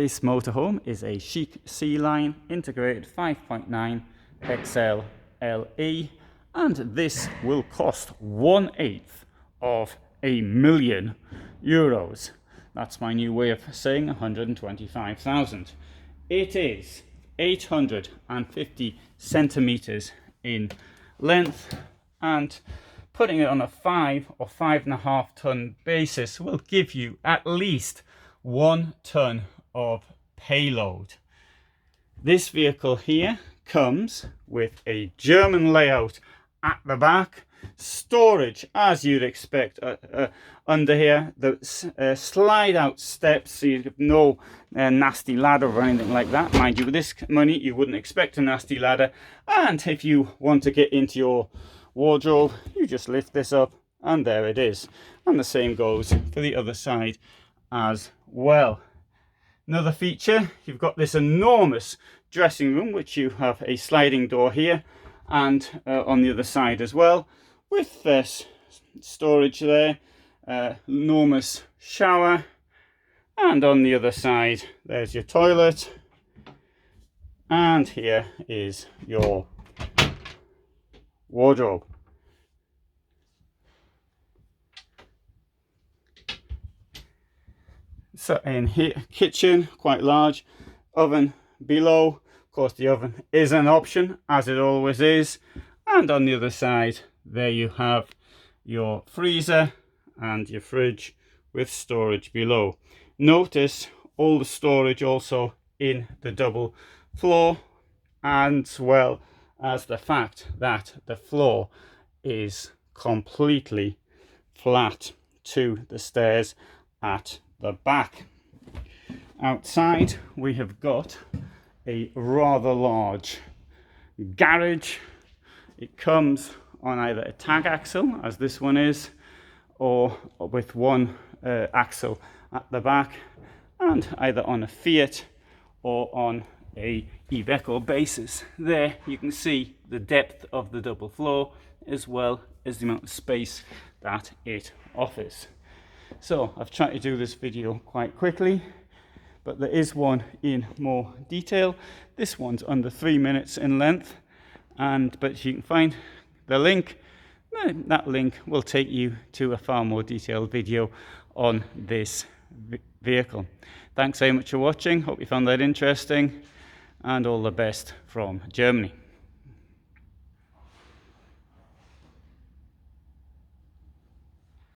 This motorhome is a Chic C Line integrated 5.9XL LE, and this will cost 1/8 of €1,000,000. That's my new way of saying 125,000. It is 850 centimeters in length, and putting it on a 5 or 5.5 ton basis will give you at least 1 ton of payload. This vehicle here comes with a German layout at the back, storage as you'd expect under here, the slide out steps, so you have no nasty ladder or anything like that. Mind you, with this money you wouldn't expect a nasty ladder, and if you want to get into your wardrobe you just lift this up and there it is. And the same goes for the other side as well. Another feature, you've got this enormous dressing room, which you have a sliding door here and on the other side as well, with this storage there, enormous shower, and on the other side there's your toilet, and here is your wardrobe. So in here, kitchen, quite large, oven below. Of course the oven is an option, as it always is, and on the other side there you have your freezer and your fridge with storage below. Notice all the storage also in the double floor, as well as the fact that the floor is completely flat to the stairs at the back. Outside we have got a rather large garage. It comes on either a tag axle, as this one is, or with one axle at the back, and either on a Fiat or on a Iveco basis. There you can see the depth of the double floor as well as the amount of space that it offers. So I've tried to do this video quite quickly, but there is one in more detail. This one's under 3 minutes in length, but you can find the link. That link will take you to a far more detailed video on this vehicle. Thanks very much for watching. Hope you found that interesting, and all the best from Germany.